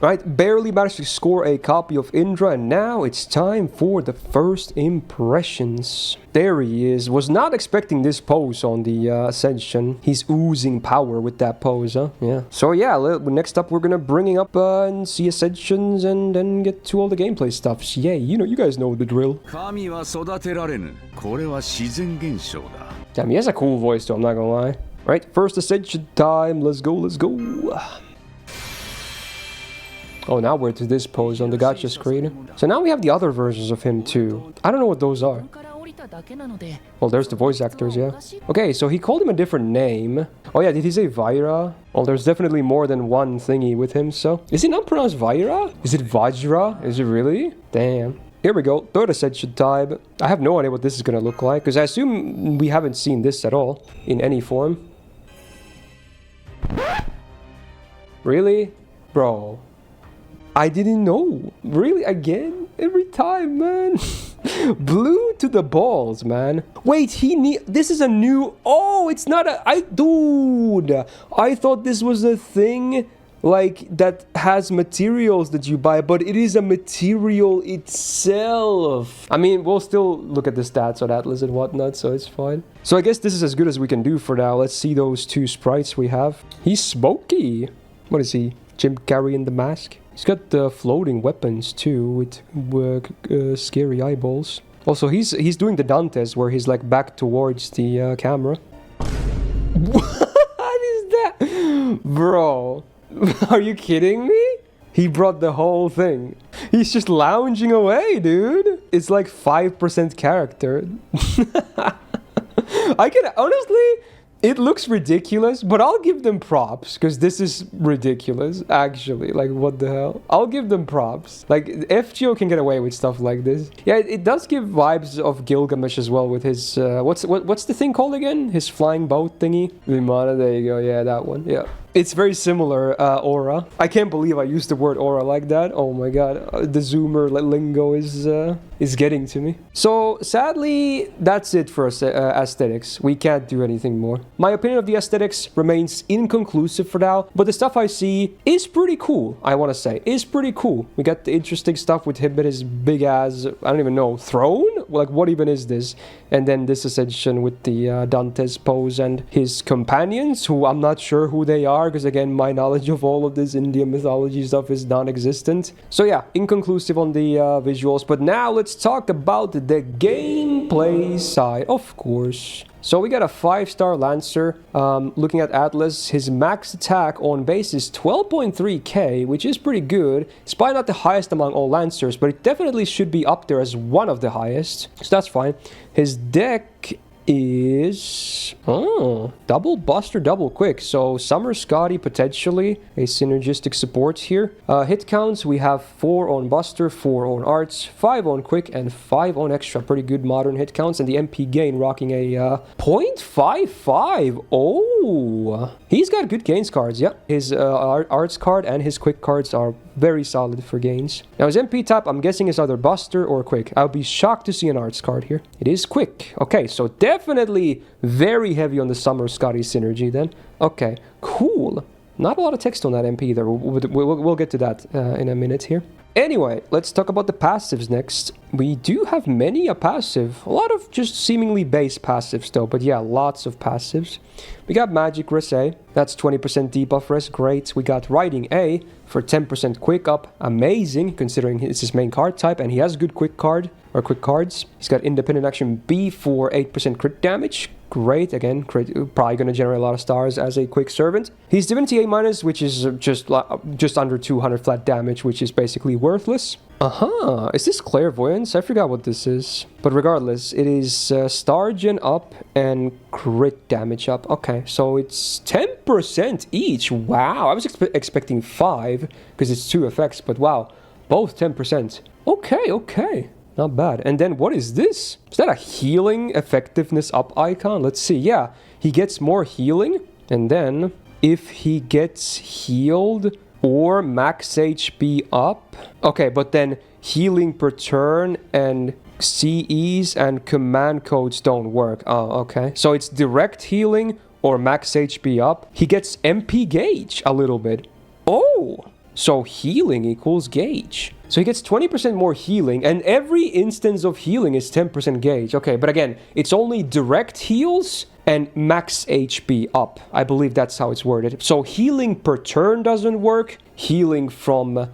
Right, barely managed to score a copy of Indra, and now it's time for the first impressions. There he is. Was not expecting this pose on the Ascension. He's oozing power with that pose, huh? Yeah. So yeah, next up we're gonna bring up and see Ascensions and then get to all the gameplay stuffs. Yay, you guys know the drill. Damn, he has a cool voice though, I'm not gonna lie. Right, first Ascension time. Let's go, let's go. Oh, now we're to this pose on the gacha screen. So now we have the other versions of him too. I don't know what those are. Well, there's the voice actors, yeah. Okay, so he called him a different name. Oh yeah, did he say Vaira? Well, there's definitely more than one thingy with him, so... Is it not pronounced Vaira? Is it Vajra? Is it really? Damn. Here we go, third Ascension time. I have no idea what this is gonna look like, because I assume we haven't seen this at all, in any form. Really? Bro. I didn't know. Really? Again? Every time, man. Blue to the balls, man. Wait, this is a new... Oh, it's not a... Dude! I thought this was a thing, like, that has materials that you buy, but it is a material itself. I mean, we'll still look at the stats on Atlas and whatnot, so it's fine. So I guess this is as good as we can do for now. Let's see those two sprites we have. He's smoky. What is he? Jim Carrey in the mask? He's got the floating weapons too, with scary eyeballs. Also, he's doing the Dantes where he's like back towards the camera. What is that? Bro, are you kidding me? He brought the whole thing. He's just lounging away, dude. It's like 5% character. I can honestly... It looks ridiculous, but I'll give them props, because this is ridiculous, actually. Like, what the hell? I'll give them props. Like, FGO can get away with stuff like this. Yeah, it does give vibes of Gilgamesh as well with his... what's the thing called again? His flying boat thingy? Vimana, there you go. Yeah, that one. Yeah. It's very similar, aura. I can't believe I used the word aura like that. Oh my god, the zoomer lingo is getting to me. So, sadly, that's it for aesthetics. We can't do anything more. My opinion of the aesthetics remains inconclusive for now, but the stuff I see is pretty cool, I want to say. Is pretty cool. We got the interesting stuff with him and his big ass, I don't even know, throne? Like, what even is this? And then this Ascension with the Dante's pose and his companions, who I'm not sure who they are, because again, my knowledge of all of this Indian mythology stuff is non-existent. So yeah, inconclusive on the visuals, but now let's talk about the gameplay side, of course. So we got a 5-star Lancer. Looking at Atlas, his max attack on base is 12.3k, which is pretty good. It's probably not the highest among all Lancers, but it definitely should be up there as one of the highest. So that's fine. His deck is... Oh, double Buster, double Quick. So Summer Scotty potentially a synergistic support here. Hit counts, we have 4 on Buster, 4 on Arts, 5 on Quick, and 5 on Extra. Pretty good modern hit counts. And the MP gain rocking a 0.55. Oh, he's got good gains cards. Yeah, his Arts card and his Quick cards are very solid for gains. Now his MP type, I'm guessing, is either Buster or Quick. I would be shocked to see an Arts card here. It is Quick. Okay, so definitely very heavy on the Summer Scotty synergy then. Okay, cool. Not a lot of text on that MP either. We'll get to that in a minute here. Anyway, let's talk about the passives next. We do have many a passive. A lot of just seemingly base passives though, but yeah, lots of passives. We got Magic Res A, that's 20% debuff res, great. We got Riding A for 10% quick up, amazing considering it's his main card type and he has a good quick card, or quick cards. He's got Independent Action B for 8% crit damage. Great, again, probably going to generate a lot of stars as a quick servant. He's Divinity A-, which is just under 200 flat damage, which is basically worthless. Is this Clairvoyance? I forgot what this is. But regardless, it is Star Gen up and crit damage up. Okay, so it's 10% each. Wow, I was expecting 5 because it's 2 effects, but wow, both 10%. Okay. Not bad. And then what is this? Is that a healing effectiveness up icon? Let's see. Yeah, he gets more healing. And then if he gets healed or max HP up. Okay, but then healing per turn and CEs and command codes don't work. Oh, okay. So it's direct healing or max HP up. He gets MP gauge a little bit. Oh, So healing equals gauge. So he gets 20% more healing, and every instance of healing is 10% gauge. Okay, but again, it's only direct heals and max HP up. I believe that's how it's worded. So healing per turn doesn't work. Healing from,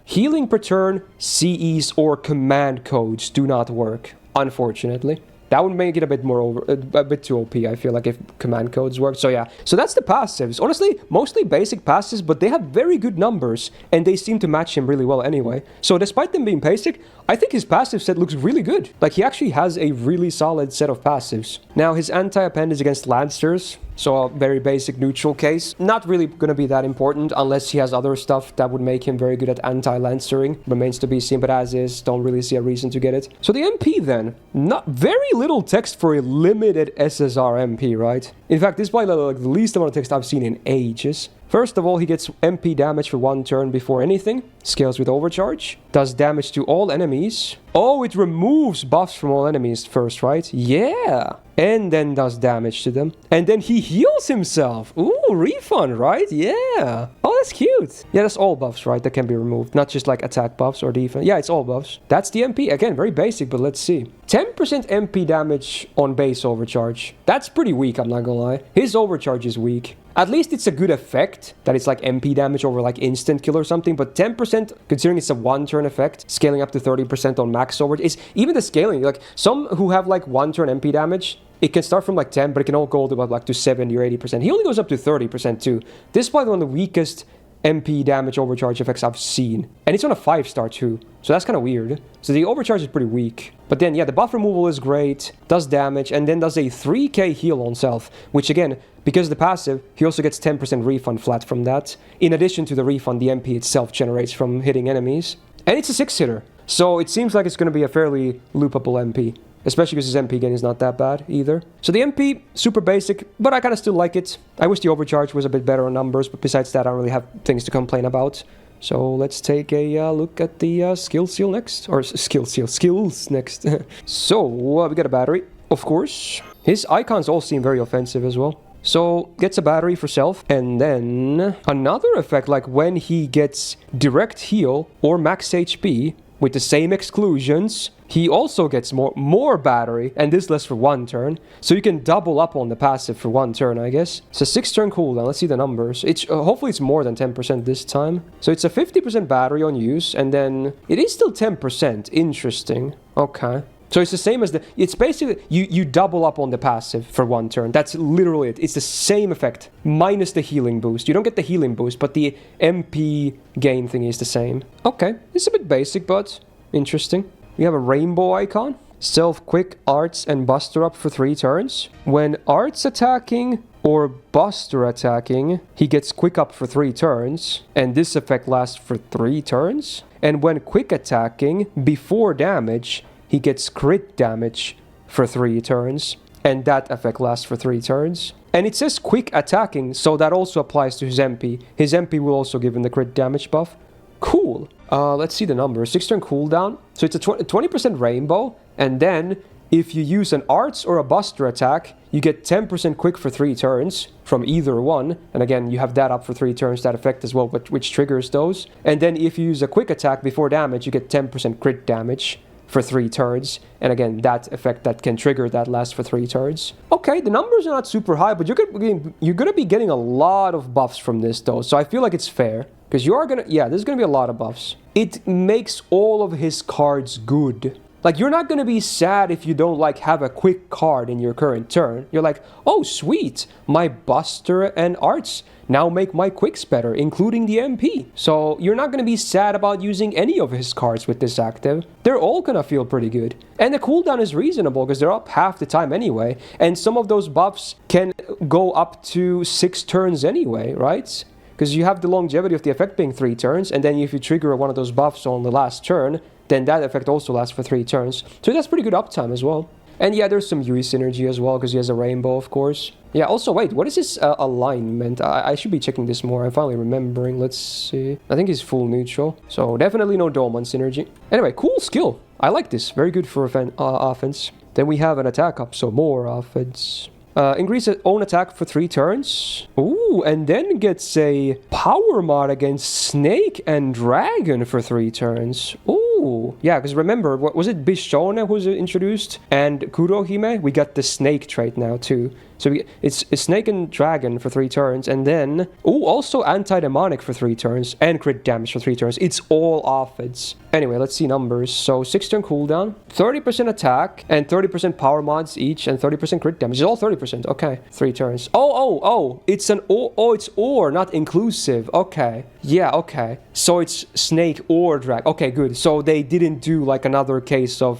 healing per turn, CEs, or command codes do not work, unfortunately. That would make it a bit too OP, I feel like, if command codes work. So yeah, so that's the passives. Honestly, mostly basic passives, but they have very good numbers, and they seem to match him really well anyway. So despite them being basic, I think his passive set looks really good. Like, he actually has a really solid set of passives. Now, his anti-append is against Lancers, so a very basic neutral case. Not really going to be that important unless he has other stuff that would make him very good at anti-lancering. Remains to be seen, but as is, don't really see a reason to get it. So the MP then, not very little text for a limited SSR MP, right? In fact, this is probably like the least amount of text I've seen in ages. First of all, he gets MP damage for 1 turn before anything. Scales with overcharge. Does damage to all enemies. Oh, it removes buffs from all enemies first, right? Yeah. And then does damage to them. And then he heals himself. Ooh, refund, right? Yeah. Oh, that's cute. Yeah, that's all buffs, right? That can be removed. Not just like attack buffs or defense. Yeah, it's all buffs. That's the MP. Again, very basic, but let's see. 10% MP damage on base overcharge. That's pretty weak, I'm not gonna lie. His overcharge is weak. At least it's a good effect that it's like MP damage over like instant kill or something, but 10%, considering it's a 1-turn effect, scaling up to 30% on max overcharge, is even the scaling, like some who have like 1-turn MP damage, it can start from like 10, but it can all go to about like to 70 or 80%. He only goes up to 30% too. This is probably one of the weakest MP damage overcharge effects I've seen. And it's on a 5-star too, so that's kind of weird. So the overcharge is pretty weak. But then, yeah, the buff removal is great, does damage, and then does a 3k heal on self, which again, because of the passive, he also gets 10% refund flat from that, in addition to the refund the MP itself generates from hitting enemies. And it's a 6-hitter, so it seems like it's going to be a fairly loopable MP. Especially because his MP gain is not that bad either. So the MP, super basic, but I kind of still like it. I wish the overcharge was a bit better on numbers, but besides that, I don't really have things to complain about. So let's take a look at the skill seal next. Or skills next. So, we got a battery, of course. His icons all seem very offensive as well. So, gets a battery for self, and then another effect, like when he gets direct heal or max HP, with the same exclusions, he also gets more battery, and this lasts for 1 turn. So you can double up on the passive for 1 turn, I guess. It's a 6-turn cooldown. Let's see the numbers. It's hopefully it's more than 10% this time. So it's a 50% battery on use, and then it is still 10%. Interesting. Okay. So it's the same as it's basically, you double up on the passive for 1 turn. That's literally it. It's the same effect, minus the healing boost. You don't get the healing boost, but the MP gain thing is the same. Okay, it's a bit basic, but interesting. We have a rainbow icon. Self, quick, arts, and buster up for 3 turns. When arts attacking or buster attacking, he gets quick up for 3 turns, and this effect lasts for 3 turns. And when quick attacking before damage, he gets crit damage for 3 turns, and that effect lasts for 3 turns. And it says quick attacking, so that also applies to his MP. His MP will also give him the crit damage buff. Cool. Let's see the numbers. 6-turn cooldown. So it's a 20% rainbow, and then if you use an arts or a buster attack, you get 10% quick for 3 turns from either one. And again, you have that up for 3 turns, that effect as well, which triggers those. And then if you use a quick attack before damage, you get 10% crit damage for 3 turns, and again, that effect that can trigger that lasts for 3 turns. Okay, the numbers are not super high, but you're gonna be getting a lot of buffs from this though, so I feel like it's fair, because you are gonna, yeah, there's gonna be a lot of buffs. It makes all of his cards good. Like, you're not gonna be sad if you don't, like, have a quick card in your current turn. You're like, oh, sweet, my buster and arts now make my quicks better, including the MP. So you're not gonna be sad about using any of his cards with this active. They're all gonna feel pretty good. And the cooldown is reasonable because they're up half the time anyway. And some of those buffs can go up to 6 turns anyway, right? Because you have the longevity of the effect being 3 turns, and then if you trigger one of those buffs on the last turn, then that effect also lasts for 3 turns. So that's pretty good uptime as well. And yeah, there's some Yui synergy as well, because he has a rainbow, of course. Yeah, also, wait, what is his alignment? I should be checking this more. I'm finally remembering. Let's see. I think he's full neutral. So definitely no Dolman synergy. Anyway, cool skill. I like this. Very good for offense. Then we have an attack up, so more offense. Increase its own attack for 3 turns. Ooh, and then gets a power mod against Snake and Dragon for 3 turns. Ooh, yeah, because remember, what was it, Bishona who was introduced? And Kurohime? We got the Snake trait now too. So it's Snake and Dragon for 3 turns, and then... Ooh, also Anti-Demonic for 3 turns, and crit damage for 3 turns. It's all offense. Anyway, let's see numbers. So 6 turn cooldown, 30% attack, and 30% power mods each, and 30% crit damage. It's all 30%. Okay, 3 turns. Oh, it's an it's or, not inclusive. Okay. Yeah, okay. So it's Snake or Dragon. Okay, good. So they didn't do like another case of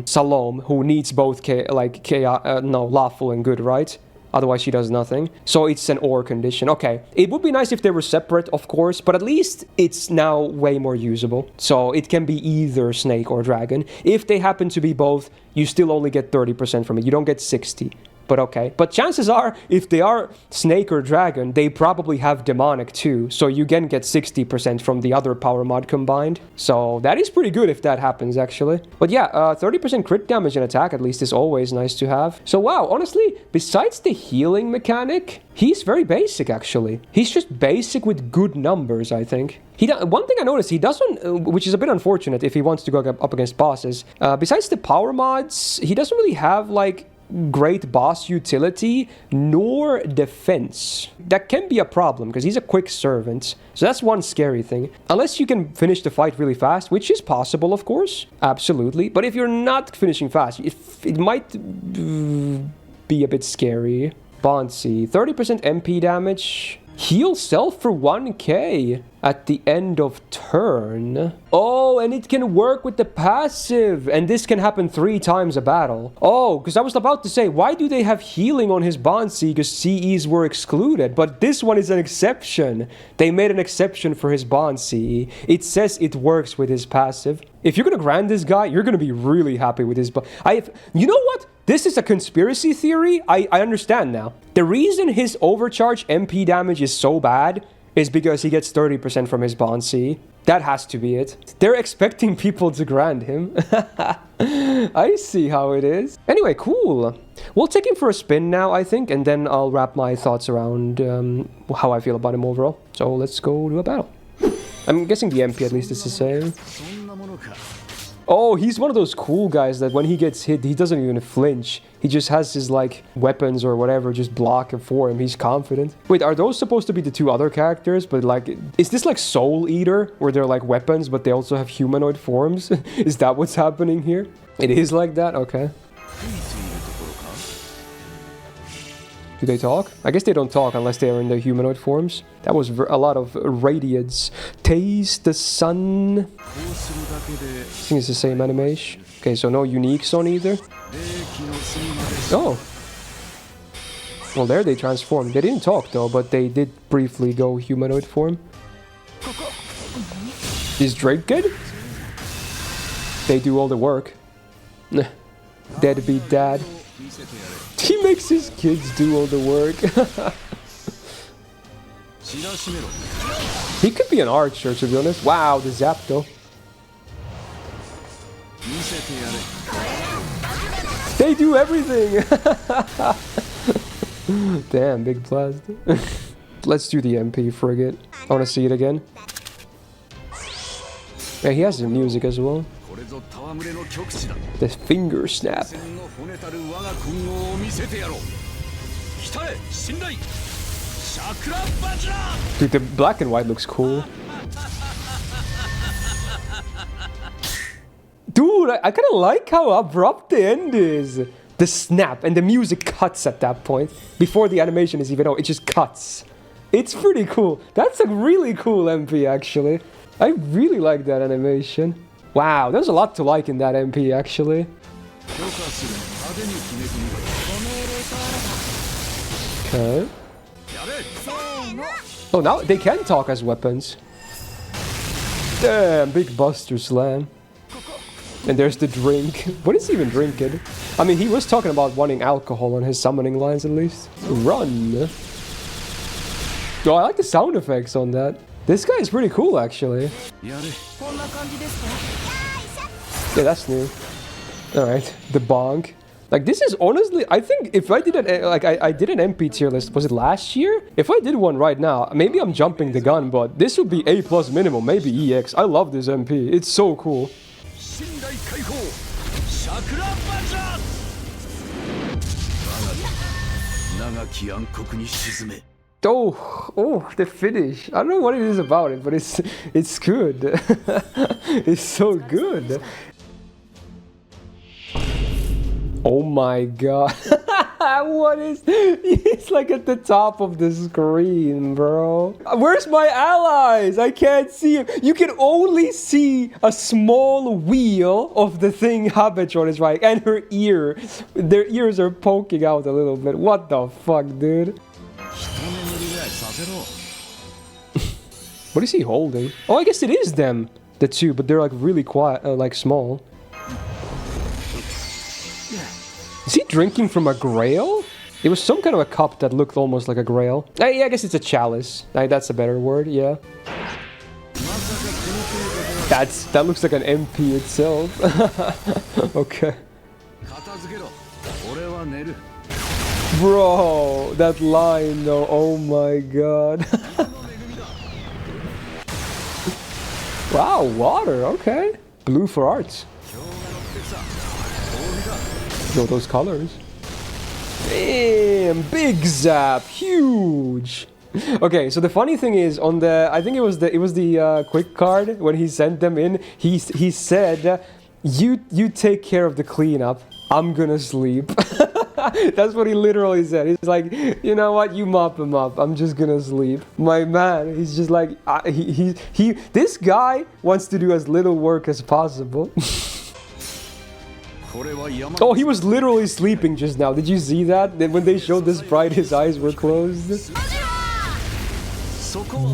Salome, who needs both lawful and good, right? Otherwise, she does nothing. So it's an or condition. Okay. It would be nice if they were separate, of course, but at least it's now way more usable. So it can be either Snake or Dragon. If they happen to be both, you still only get 30% from it. You don't get 60. But okay. But chances are, if they are Snake or Dragon, they probably have Demonic too. So you can get 60% from the other power mod combined. So that is pretty good if that happens, actually. But yeah, 30% crit damage and attack at least is always nice to have. So wow, honestly, besides the healing mechanic, he's very basic, actually. He's just basic with good numbers, I think. One thing I noticed, he doesn't, which is a bit unfortunate if he wants to go up against bosses. Besides the power mods, he doesn't really have, like, great boss utility nor defense. That can be a problem because he's a quick servant, so that's one scary thing. Unless you can finish the fight really fast, which is possible, of course, absolutely, but if you're not finishing fast, it might be a bit scary. Bonsi, 30% MP damage. Heal self for 1k at the end of turn. Oh, and it can work with the passive. And this can happen 3 times a battle. Oh, because I was about to say, why do they have healing on his Bonsi? Because CEs were excluded. But this one is an exception. They made an exception for his Bonsi. It says it works with his passive. If you're going to grant this guy, you're going to be really happy with his... You know what? This is a conspiracy theory. I understand now. The reason his overcharge MP damage is so bad is because he gets 30% from his Bonsi. That has to be it. They're expecting people to grant him. I see how it is. Anyway, cool. We'll take him for a spin now, I think, and then I'll wrap my thoughts around how I feel about him overall. So let's go to a battle. I'm guessing the MP at least is the same. Oh, he's one of those cool guys that when he gets hit, he doesn't even flinch. He just has his, like, weapons or whatever just block for him. He's confident. Wait, are those supposed to be the 2 other characters? But, like, is this like Soul Eater, where they're, like, weapons, but they also have humanoid forms? Is that what's happening here? It is like that? Okay. Do they talk? I guess they don't talk unless they are in their humanoid forms. That was a lot of radiance. Taste the sun. I think it's the same animation. Okay, so no uniques on either. Oh. Well, there they transformed. They didn't talk though, but they did briefly go humanoid form. Is Drake good? They do all the work. Deadbeat dad. He makes his kids do all the work. He could be an archer, to be honest. Wow, the zap though. They do everything! Damn, big blast. Let's do the MP frigate. I want to see it again. Yeah, he has the music as well. The finger snap. Dude, the black and white looks cool. Dude, I kind of like how abrupt the end is. The snap and the music cuts at that point. Before the animation is even over, it just cuts. It's pretty cool. That's a really cool MP, actually. I really like that animation. Wow, there's a lot to like in that MP, actually. Okay. Oh, now they can talk as weapons. Damn, big Buster Slam. And there's the drink. What is he even drinking? I mean, he was talking about wanting alcohol on his summoning lines, at least. Run. Oh, I like the sound effects on that. This guy is pretty cool, actually. Yeah, that's new. Alright, the bonk. Like, this is honestly, I think if I did an, like, I did an MP tier list, was it last year? If I did one right now, maybe I'm jumping the gun, but this would be A+ minimum, maybe EX. I love this MP. It's so cool. Oh, the finish. I don't know what it is about it, but it's good. It's so good. Oh my god. What is... It's like at the top of the screen, bro. Where's my allies? I can't see him. You can only see a small wheel of the thing Habetron is right, and her ear. Their ears are poking out a little bit. What the fuck, dude? What is he holding? Oh, I guess it is them, the two, but they're like really quiet, like small. Is he drinking from a grail? It was some kind of a cup that looked almost like a grail. Yeah, I guess it's a chalice. That's a better word, yeah. That looks like an MP itself. Okay. Bro, that line though, oh my god. Wow, water, okay. Blue for arts. Yo, those colors. Damn, big zap, huge. Okay, so the funny thing is on the, I think it was the quick card when he sent them in. He said, you take care of the cleanup. I'm gonna sleep. That's what he literally said. He's like, you know what? You mop him up. I'm just gonna sleep. My man, he's just like, this guy wants to do as little work as possible. Oh, he was literally sleeping just now. Did you see that? When they showed this sprite, his eyes were closed.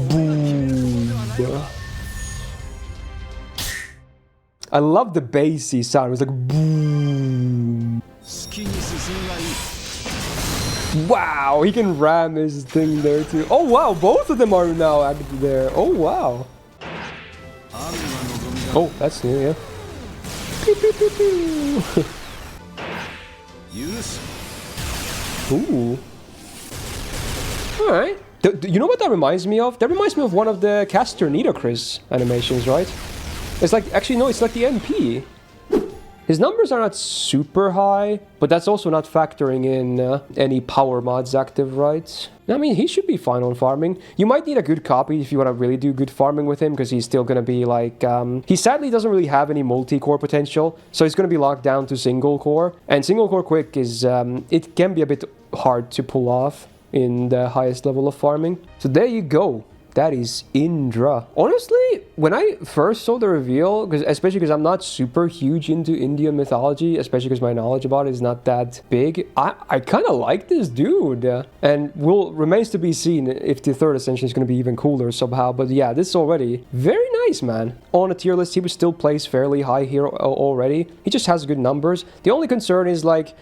Boom. I love the bassy sound. It was like boom. Wow, he can ram his thing there too. Oh wow, both of them are now active there. Oh wow. Oh, that's new, yeah. Ooh. Alright. You know what that reminds me of? That reminds me of one of the Caster Nitocris animations, right? It's like, actually no, it's like the MP. His numbers are not super high, but that's also not factoring in any power mods active, right? I mean, he should be fine on farming. You might need a good copy if you want to really do good farming with him, because he's still going to be like... he sadly doesn't really have any multi-core potential, so he's going to be locked down to single-core. And single-core quick is... it can be a bit hard to pull off in the highest level of farming. So there you go. That is Indra. Honestly, when I first saw the reveal, especially because I'm not super huge into Indian mythology, especially because my knowledge about it is not that big, I kind of like this dude. And remains to be seen if the third Ascension is going to be even cooler somehow. But yeah, this is already very nice, man. On a tier list, he would still place fairly high here already. He just has good numbers. The only concern is like...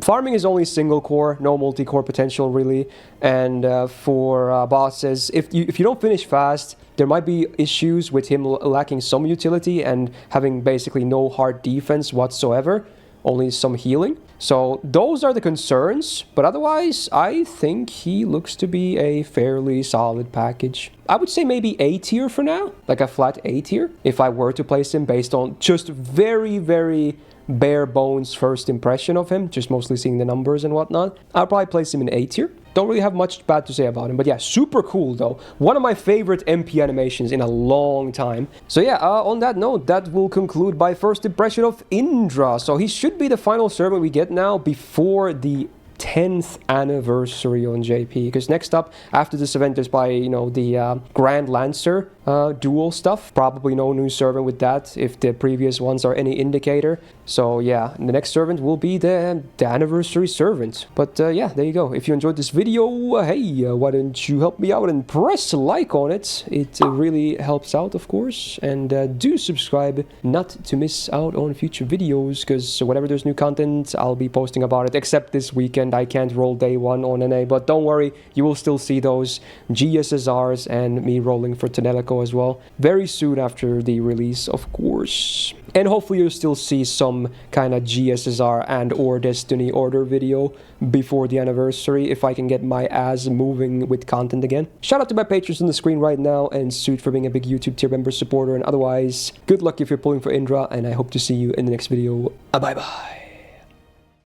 farming is only single core, no multi-core potential really, and for bosses, if you don't finish fast, there might be issues with him lacking some utility and having basically no hard defense whatsoever, only some healing. So those are the concerns, but otherwise I think he looks to be a fairly solid package. I would say maybe A tier for now, like a flat A tier, if I were to place him based on just very, very bare bones first impression of him, just mostly seeing the numbers and whatnot. I'll probably place him in A tier. Don't really have much bad to say about him, but yeah, super cool though. One of my favorite MP animations in a long time. So yeah, on that note, that will conclude my first impression of Indra. So he should be the final servant we get now before the 10th anniversary on JP, because next up after this event is by, you know, the Grand Lancer dual stuff. Probably no new servant with that if the previous ones are any indicator. So yeah, the next servant will be the anniversary servant. But yeah, there you go. If you enjoyed this video, hey, why don't you help me out and press like on it? It really helps out, of course. And do subscribe not to miss out on future videos, because whenever there's new content, I'll be posting about it, except this weekend. I can't roll day one on NA, but don't worry, you will still see those GSSRs and me rolling for Tonelico as well very soon after the release, of course. And hopefully you'll still see some kind of GSSR and or Destiny order video before the anniversary if I can get my ass moving with content again. Shout out to my patrons on the screen right now, and Suit for being a big YouTube tier member supporter, and otherwise, good luck if you're pulling for Indra, and I hope to see you in the next video. Bye bye.